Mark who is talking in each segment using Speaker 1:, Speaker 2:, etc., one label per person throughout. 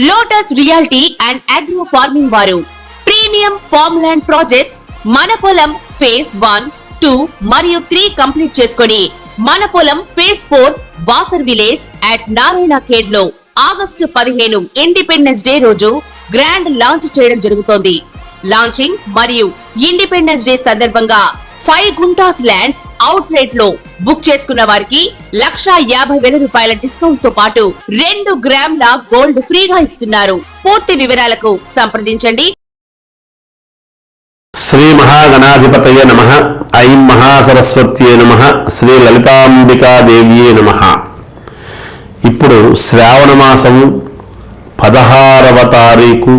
Speaker 1: Lotus reality and agro farming వారు premium farm land projects మన పొలం ఫేజ్ 1, 2 మరియు 3 కంప్లీట్ చేసుకొని మన పొలం phase 4 Wasar village at Narayana Khed లో ఆగస్టు 15 ఇండిపెండెన్స్ డే రోజు గ్రాండ్ లాంచ్ చేయడం జరుగుతోంది. లాంచింగ్ మరియు ఇండిపెండెన్స్ డే సందర్భంగా 5 గుంటాస్ ల్యాండ్ అవుట్ రేట్ లో బుక్ చేసుకున్న వారికి 1,50,000 రూపాయల డిస్కౌంట్ తో పాటు 2 గ్రాముల గోల్డ్ ఫ్రీగా ఇస్తున్నారు. పూర్తి వివరాలకు సంప్రదించండి.
Speaker 2: శ్రీ మహాగణాధిపతయ నమః. ఐం మహాసరస్వత్యే నమః. శ్రీ లలితాంబికాదేవ్యే నమః. ఇప్పుడు శ్రావణ మాసము 16వ తారీఖు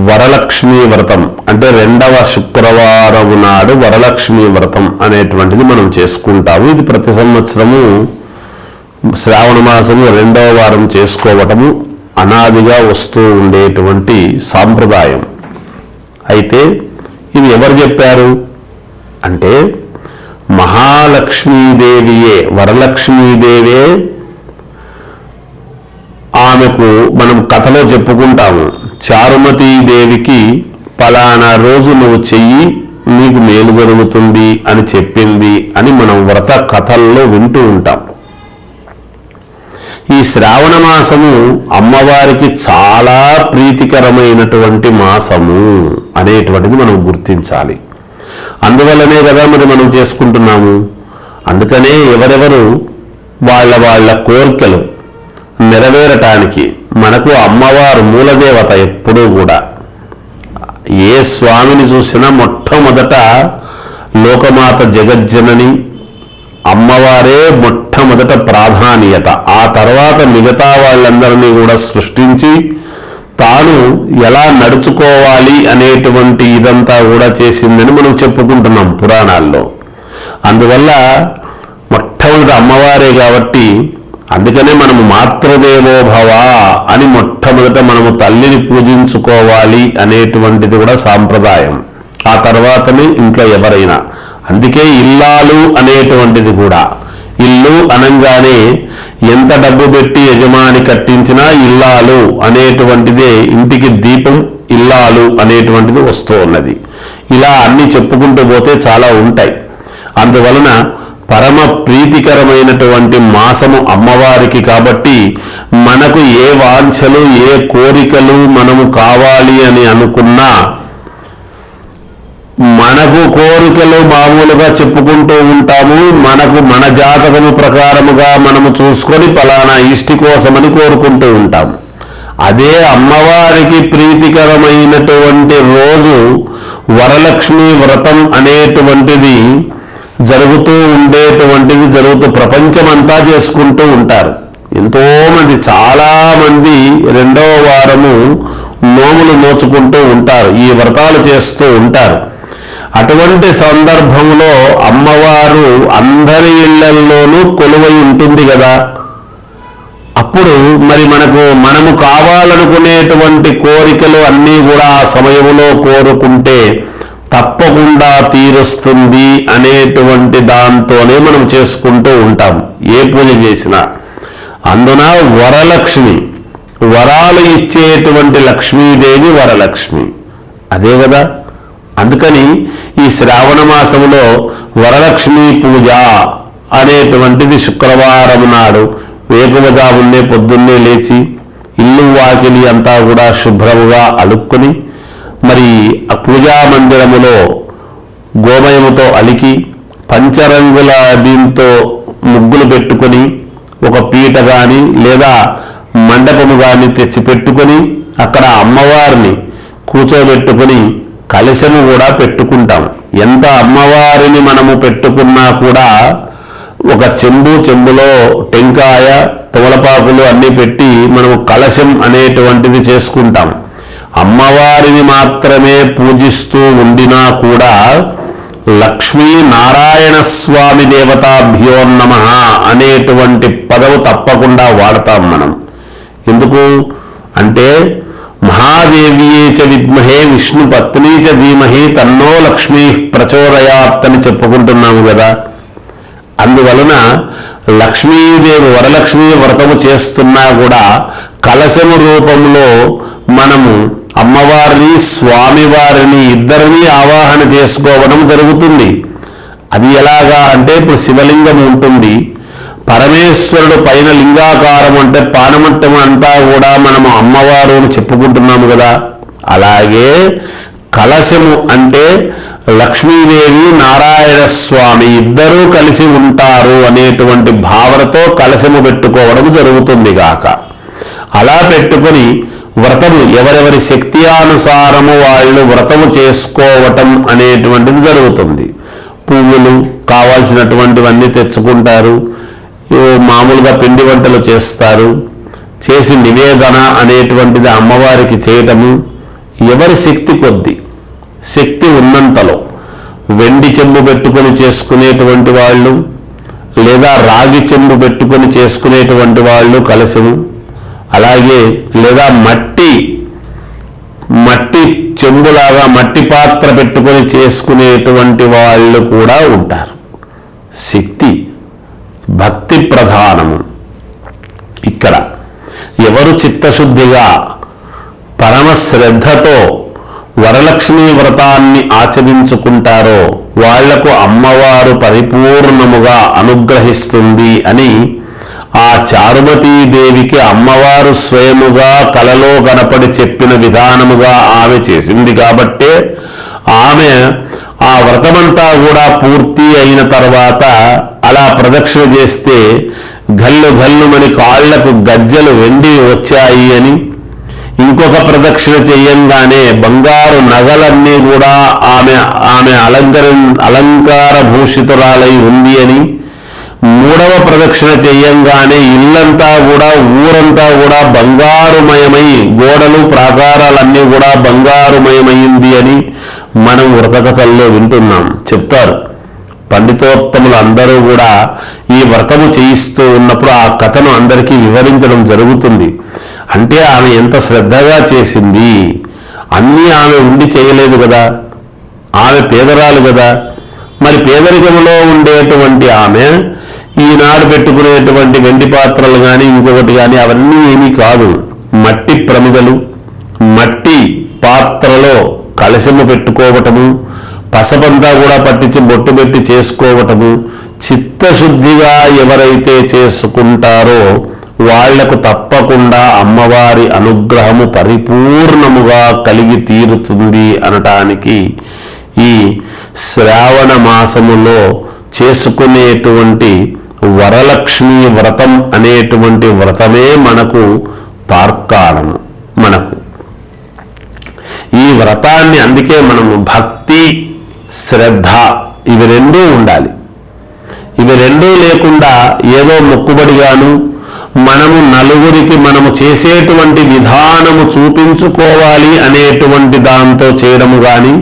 Speaker 2: వరలక్ష్మీ వ్రతం అంటే 2వ శుక్రవారం నాడు వరలక్ష్మీ వ్రతం అనేటువంటిది మనం చేసుకుంటాము. ఇది ప్రతి సంవత్సరము శ్రావణ మాసము 2వ వారం చేసుకోవటము అనాదిగా వస్తూ ఉండేటువంటి సాంప్రదాయం. అయితే ఇది ఎవరు చెప్పారు అంటే మహాలక్ష్మీదేవియే, వరలక్ష్మీదేవే. ఆమెకు మనం కథలో చెప్పుకుంటాము, చారుమతీదేవికి పలానా రోజు నువ్వు చెయ్యి నీకు మేలు జరుగుతుంది అని చెప్పింది అని మనం వ్రత కథల్లో వింటూ ఉంటాం. ఈ శ్రావణ మాసము అమ్మవారికి చాలా ప్రీతికరమైనటువంటి మాసము అనేటువంటిది మనం గుర్తించాలి. అందువల్లనే కదా మరి మనం చేసుకుంటున్నాము. అందుకనే ఎవరెవరు వాళ్ళ కోరికలు నెరవేరటానికి మనకు అమ్మవారు మూలదేవత. ఎప్పుడూ కూడా ఏ స్వామిని చూసినా మొట్టమొదట లోకమాత జగజ్జనని అమ్మవారే మొట్టమొదట ప్రాధాన్యత. ఆ తర్వాత మిగతా వాళ్ళందరినీ కూడా సృష్టించి తాను ఎలా నడుచుకోవాలి అనేటువంటి ఇదంతా కూడా చేసిందని మనం చెప్పుకుంటున్నాం పురాణాల్లో. అందువల్ల మొట్టమొదటి అమ్మవారే కాబట్టి అందుకనే మనము మాతృదేవోభవ అని మొట్టమొదట మనము తల్లిని పూజించుకోవాలి అనేటువంటిది కూడా సాంప్రదాయం. ఆ తర్వాతనే ఇంట్లో ఎవరైనా. అందుకే ఇల్లాలు అనేటువంటిది కూడా. ఇల్లు అనంగానే ఎంత డబ్బు పెట్టి యజమాని కట్టించినా ఇల్లాలు అనేటువంటిదే, ఇంటికి దీపం ఇల్లాలు అనేటువంటిది వస్తూ ఉన్నది. ఇలా అన్ని చెప్పుకుంటూ పోతే చాలా ఉంటాయి. అందువలన పరమ ప్రీతికరమైనటువంటి మాసము అమ్మవారికి కాబట్టి మనకు ఏ వాంఛలు ఏ కోరికలు మనము కావాలి అని అనుకున్నా మనకు కోరికలు మామూలుగా చెప్పుకుంటూ ఉంటాము. మనకు మన జాతకము ప్రకారముగా మనము చూసుకొని పలానా ఇష్టి కోసమని కోరుకుంటూ ఉంటాము. అదే అమ్మవారికి ప్రీతికరమైనటువంటి రోజు వరలక్ష్మి వ్రతం అనేటువంటిది జరుగుతూ ఉండేటువంటిది ప్రపంచమంతా చేసుకుంటూ ఉంటారు. ఎంతోమంది చాలామంది 2వ వారము నోములు నోచుకుంటూ ఉంటారు, ఈ వ్రతాలు చేస్తూ ఉంటారు. అటువంటి సందర్భంలో అమ్మవారు అందరి ఇళ్లలోనూ కొలువై ఉంటుంది కదా. అప్పుడు మరి మనము కావాలనుకునేటువంటి కోరికలు అన్నీ కూడా ఆ సమయంలో కోరుకుంటే తప్పకుండా తీరుస్తుంది అనేటువంటి దాంతోనే మనం చేసుకుంటూ ఉంటాం ఏ పూజ చేసినా. అందున వరలక్ష్మి, వరాలు ఇచ్చేటువంటి లక్ష్మీదేవి వరలక్ష్మి అదే కదా. అందుకని ఈ శ్రావణ మాసంలో వరలక్ష్మి పూజ అనేటువంటిది శుక్రవారం నాడు వేకువజామునే పొద్దున్నే లేచి ఇల్లు వాకిలి అంతా కూడా శుభ్రముగా అలుక్కుని మరి ఆ పూజా మందిరములో గోమయముతో అలికి పంచరంగుల దీంతో ముగ్గులు పెట్టుకొని ఒక పీట కానీ లేదా మండపము కానీ తెచ్చిపెట్టుకొని అక్కడ అమ్మవారిని కూర్చోబెట్టుకొని కలశము కూడా పెట్టుకుంటాం. ఎంత అమ్మవారిని మనము పెట్టుకున్నా కూడా ఒక చెంబులో టెంకాయ తమలపాకులు అన్నీ పెట్టి మనము కలశం అనేటువంటిది చేసుకుంటాం. అమ్మవారిని మాత్రమే పూజిస్తూ ఉండినా కూడా లక్ష్మీ నారాయణ స్వామి దేవతాభ్యో నమః అనేటువంటి పదవు తప్పకుండా వాడతాం మనం. ఎందుకు అంటే మహాదేవ్యే చ విద్మహే విష్ణు పత్నీ చ ధీమహి తన్నో లక్ష్మీ ప్రచోదయాత్ అని చెప్పుకుంటున్నాము కదా. అందువలన లక్ష్మీదేవి వరలక్ష్మీ వ్రతము చేస్తున్నా కూడా కలశము రూపంలో మనము అమ్మవారిని స్వామివారిని ఇద్దరిని ఆవాహన చేసుకోవడం జరుగుతుంది. అది ఎలాగా అంటే ఇప్పుడు శివలింగం ఉంటుంది, పరమేశ్వరుడు పైన లింగాకారం అంటే పానమట్టం అంతా కూడా మనము అమ్మవారు అని చెప్పుకుంటున్నాము కదా. అలాగే కలశము అంటే లక్ష్మీదేవి నారాయణ స్వామి ఇద్దరూ కలిసి ఉంటారు అనేటువంటి భావనతో కలశము పెట్టుకోవడం జరుగుతుంది గాక. అలా పెట్టుకొని వ్రతము ఎవరెవరి శక్తి అనుసారము వాళ్ళు వ్రతము చేసుకోవటం అనేటువంటిది జరుగుతుంది. పువ్వులు కావాల్సినటువంటివన్నీ తెచ్చుకుంటారు, మామూలుగా పిండి వంటలు చేస్తారు, చేసి నివేదన అనేటువంటిది అమ్మవారికి చేయటము. ఎవరి శక్తి కొద్ది, శక్తి ఉన్నంతలో వెండి చెంబు పెట్టుకొని చేసుకునేటువంటి వాళ్ళు, లేదా రాగి చెంబు పెట్టుకొని చేసుకునేటువంటి వాళ్ళు కలశము, అలాగే లేదా మట్టి చెంబులాగా మట్టి పాత్ర పెట్టుకొని చేసుకునేటువంటి వాళ్ళు కూడా ఉంటారు. శక్తి భక్తి ప్రధానము. ఇక్కడ ఎవరు చిత్తశుద్ధిగా పరమ శ్రద్ధతో వరలక్ష్మీ వ్రతాన్ని ఆచరించుకుంటారో వాళ్లకు అమ్మవారు పరిపూర్ణముగా అనుగ్రహిస్తుంది అని ఆ చారుమతీదేవికి అమ్మవారు స్వయముగా కలలో కనపడి చెప్పిన విధానముగా ఆమె చేసింది కాబట్టే ఆమె ఆ వ్రతమంతా కూడా పూర్తి అయిన తర్వాత అలా ప్రదక్షిణ చేస్తే గల్లు గల్లుమని కాళ్లకు గజ్జలు వెండి వచ్చాయి అని, ఇంకొక ప్రదక్షిణ చెయ్యంగానే బంగారు నగలన్నీ కూడా ఆమె అలంకార భూషితురాలై ఉంది అని, మూడవ ప్రదక్షిణ చెయ్యంగానే ఇల్లంతా కూడా ఊరంతా కూడా బంగారుమయమై గోడలు ప్రాకారాలన్నీ కూడా బంగారుమయమైంది అని మనం వ్రతకథల్లో వింటున్నాం. చెప్తారు పండితోత్తములు అందరూ కూడా ఈ వ్రతము చేయిస్తూ ఉన్నప్పుడు ఆ కథను అందరికీ వివరించడం జరుగుతుంది. అంటే ఆమె ఎంత శ్రద్ధగా చేసింది, అన్నీ ఆమె ఉండి చేయలేదు కదా, ఆమె పేదరాలు కదా. మరి పేదరికంలో ఉండేటువంటి ఆమె ఈనాడు పెట్టుకునేటువంటి వెండి పాత్రలు కానీ ఇంకొకటి కానీ అవన్నీ ఏమీ కాదు, మట్టి ప్రమిదలు, మట్టి పాత్రలో కలశము పెట్టుకోవటము, పసపంతా కూడా పట్టించి బొట్టు పెట్టి చేసుకోవటము, చిత్తశుద్ధిగా ఎవరైతే చేసుకుంటారో వాళ్లకు తప్పకుండా అమ్మవారి అనుగ్రహము పరిపూర్ణముగా కలిగి తీరుతుంది అనటానికి ఈ శ్రావణ మాసములో చేసుకునేటువంటి వరలక్ష్మీ వ్రతం అనేటువంటి వ్రతమే మనకు తార్కాణము. మనకు ఈ వ్రతాన్ని అందుకే మనము భక్తి శ్రద్ధ ఇవి రెండూ ఉండాలి. ఇవి రెండూ లేకుండా ఏదో మొక్కుబడిగాను మనము నలుగురికి మనము చేసేటువంటి విధానము చూపించుకోవాలి అనేటువంటి దాంతో చేయడము కానీ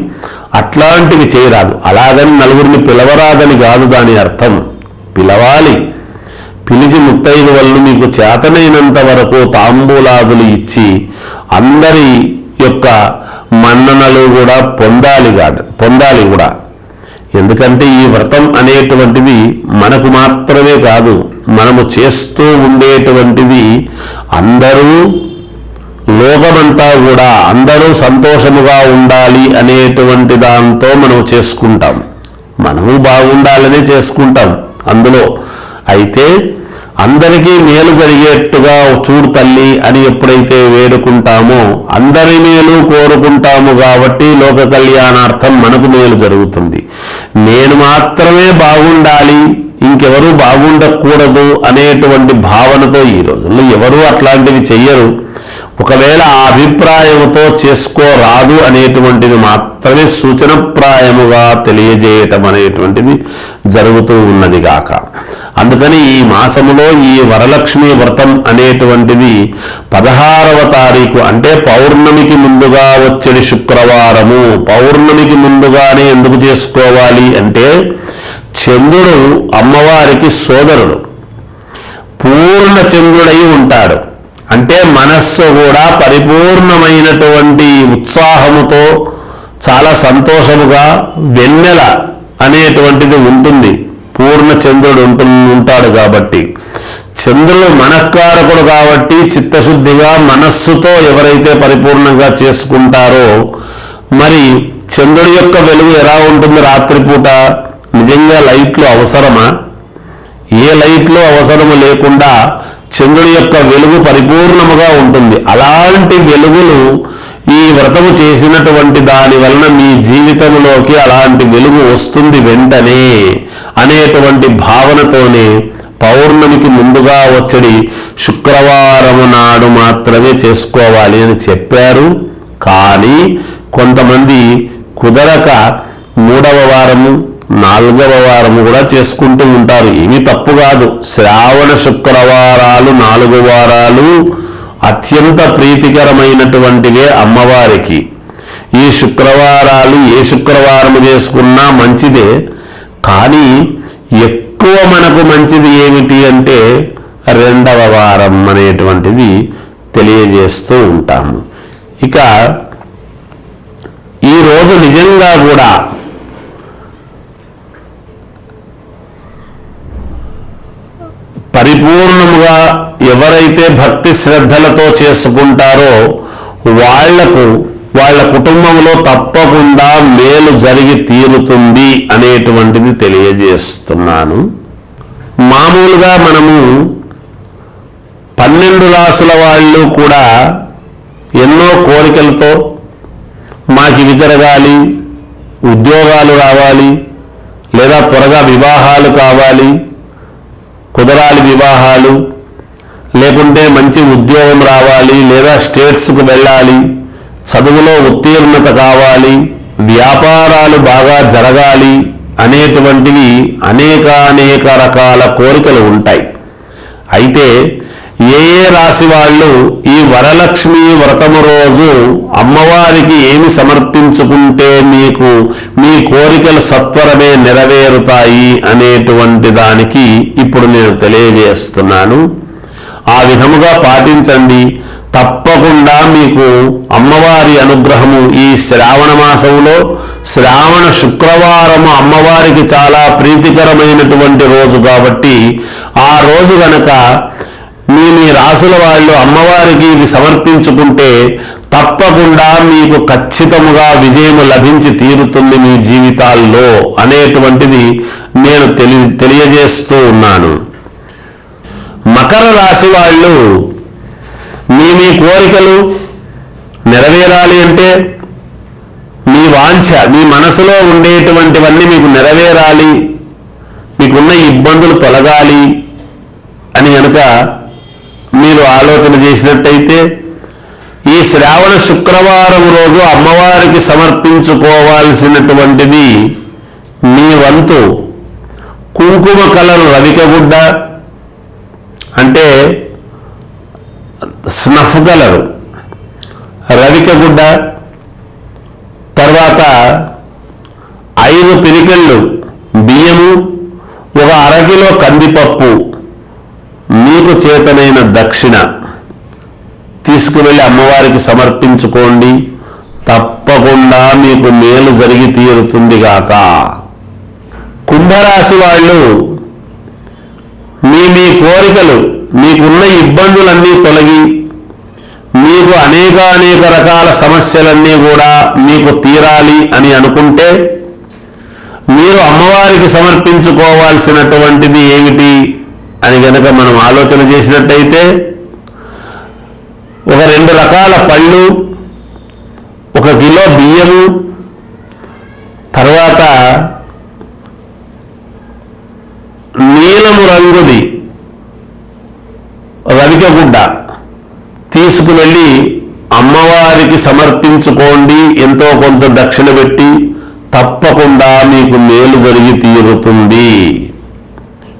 Speaker 2: అట్లాంటివి చేయరాదు. అలాగని నలుగురిని పిలవరాదని కాదు దాని అర్థం. పిలవాలి, పిలిచి ముత్తైదువలను మీకు చేతనైనంత వరకు తాంబూలాదులు ఇచ్చి అందరి యొక్క మన్ననలు కూడా పొందాలి కూడా. ఎందుకంటే ఈ వ్రతం అనేటువంటిది మనకు మాత్రమే కాదు, మనము చేస్తూ ఉండేటువంటిది అందరూ లోకమంతా కూడా అందరూ సంతోషముగా ఉండాలి అనేటువంటి దాంతో మనం చేసుకుంటాం. మనము బాగుండాలనే చేసుకుంటాం అందులో. అయితే అందరికీ మేలు జరిగేట్టుగా చూడు తల్లి అని ఎప్పుడైతే వేడుకుంటామో అందరి మేలు కోరుకుంటాము కాబట్టి లోక కళ్యాణార్థం మనకు మేలు జరుగుతుంది. నేను మాత్రమే బాగుండాలి, ఇంకెవరూ బాగుండకూడదు అనేటువంటి భావనతో ఈ రోజుల్లో ఎవరూ అట్లాంటివి చెయ్యరు. ఒకవేళ ఆ అభిప్రాయంతో చేసుకోరాదు అనేటువంటిది మాత్రమే సూచనప్రాయముగా తెలియజేయటం అనేటువంటిది జరుగుతూ ఉన్నది గాక. అందుకని ఈ మాసములో ఈ వరలక్ష్మి వ్రతం అనేటువంటిది 16వ తారీఖు అంటే పౌర్ణమికి ముందుగా వచ్చేది శుక్రవారము. పౌర్ణమికి ముందుగానే ఎందుకు చేసుకోవాలి అంటే చంద్రుడు అమ్మవారికి సోదరుడు, పూర్ణ చంద్రుడై ఉంటాడు. అంటే మనస్సు కూడా పరిపూర్ణమైనటువంటి ఉత్సాహముతో చాలా సంతోషముగా వెన్నెల అనేటువంటిది ఉంటుంది పూర్ణ చంద్రుడు ఉంటాడు కాబట్టి, చంద్రుడు మనఃకారకుడు కాబట్టి చిత్తశుద్ధిగా మనస్సుతో ఎవరైతే పరిపూర్ణంగా చేసుకుంటారో, మరి చంద్రుడి యొక్క వెలుగు ఎలా ఉంటుంది రాత్రిపూట? నిజంగా లైట్లు అవసరమా? ఏ లైట్లు అవసరము లేకుండా చంద్రుడి యొక్క వెలుగు పరిపూర్ణముగా ఉంటుంది. అలాంటి వెలుగులు ఈ వ్రతము చేసినటువంటి దాని వలన మీ జీవితంలోకి అలాంటి వెలుగు వస్తుంది వెంటనే అనేటువంటి భావనతోనే పౌర్ణమికి ముందుగా వచ్చడి శుక్రవారము నాడు మాత్రమే చేసుకోవాలి అని చెప్పారు. కానీ కొంతమంది కుదరక 3వ వారము 4వ వారము కూడా చేసుకుంటూ ఉంటారు. ఏమీ తప్పు కాదు. శ్రావణ శుక్రవారాలు 4 వారాలు అత్యంత ప్రీతికరమైనటువంటివే అమ్మవారికి. ఈ శుక్రవారాలు ఏ శుక్రవారము చేసుకున్నా మంచిదే. కానీ ఎక్కువ మనకు మంచిది ఏమిటి అంటే 2వ వారం అనేటువంటిది తెలియజేస్తూ ఉంటాము. ఇక ఈరోజు నిజంగా కూడా పరిపూర్ణముగా ఎవరైతే భక్తి శ్రద్ధలతో చేసుకుంటారో వాళ్లకు వాళ్ళ కుటుంబంలో తప్పకుండా మేలు జరిగి తీరుతుంది అనేటువంటిది తెలియజేస్తున్నాను. మామూలుగా మనము 12 రాసుల వాళ్ళు కూడా ఎన్నో కోరికలతో మాకు ఇవి జరగాలి, ఉద్యోగాలు రావాలి, లేదా త్వరగా వివాహాలు కావాలి, కుదరాలి వివాహాలు, లేకుంటే మంచి ఉద్యోగం రావాలి, లేదా స్టేట్స్కు వెళ్ళాలి, చదువులో ఉత్తీర్ణత కావాలి, వ్యాపారాలు బాగా జరగాలి అనేటువంటివి అనేక రకాల కోరికలు ఉంటాయి. అయితే ఏ రాశి వాళ్ళు ఈ వరలక్ష్మి వ్రతము రోజు అమ్మవారికి ఏమి సమర్పించుకుంటే మీకు మీ కోరికలు సత్వరమే నెరవేరుతాయి అనేటువంటి దానికి ఇప్పుడు నేను తెలియజేస్తున్నాను. ఆ విధముగా పాటించండి. తప్పకుండా మీకు అమ్మవారి అనుగ్రహము ఈ శ్రావణ మాసంలో శ్రావణ శుక్రవారము అమ్మవారికి చాలా ప్రీతికరమైనటువంటి రోజు కాబట్టి ఆ రోజు గనక మీ రాసుల వాళ్ళు అమ్మవారికి ఇది సమర్పించుకుంటే తప్పకుండా మీకు ఖచ్చితముగా విజయము లభించి తీరుతుంది మీ జీవితాల్లో అనేటువంటిది నేను తెలియజేస్తూ ఉన్నాను. మకర రాశి వాళ్ళు మీ కోరికలు నెరవేరాలి అంటే మీ వాంఛ, మీ మనసులో ఉండేటువంటివన్నీ మీకు నెరవేరాలి, మీకున్న ఇబ్బందులు తొలగాలి అని కనుక మీరు ఆలోచన చేసినట్టయితే ఈ శ్రావణ శుక్రవారం రోజు అమ్మవారికి సమర్పించుకోవాల్సినటువంటిది మీ వంతు కుంకుమ కలర్ రవిక గుడ్డ, అంటే స్నఫ్ కలరు రవిక గుడ్డ, తర్వాత 5 పిరికెళ్ళు బియ్యము, 1 అరకిలో కందిపప్పు, మీకు చేతనైన దక్షిణ తీసుకువెళ్ళి అమ్మవారికి సమర్పించుకోండి. తప్పకుండా మీకు మేలు జరిగి తీరుతుంది గాక. కుంభరాశి వాళ్ళు మీ కోరికలు, మీకున్న ఇబ్బందులన్నీ తొలగి మీకు అనేక రకాల సమస్యలన్నీ కూడా మీకు తీరాలి అని అనుకుంటే మీరు అమ్మవారికి సమర్పించుకోవాల్సినటువంటిది ఏమిటి అని గనక మనం ఆలోచన చేసినట్టయితే 2 రకాల పళ్ళు, 1 కిలో బియ్యము, తర్వాత నీలము రంగుది రవిక గుడ్డ తీసుకువెళ్ళి అమ్మవారికి సమర్పించుకోండి. ఎంతో కొంత దక్షిణ పెట్టి తప్పకుండా మీకు మేలు జరిగి తీరుతుంది.